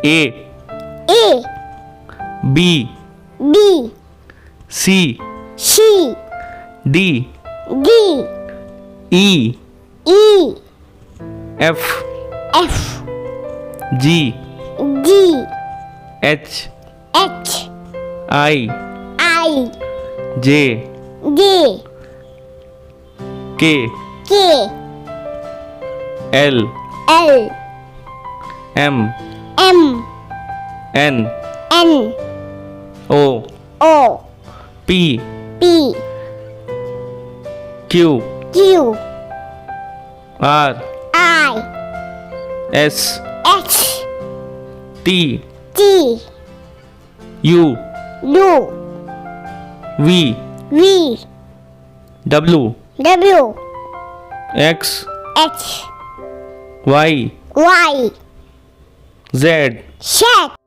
A A B B C C D D E E F F G G H H I I J J K K L L M M N N O O P P Q Q R I S H T T U U V V W W X H Y Y Z Z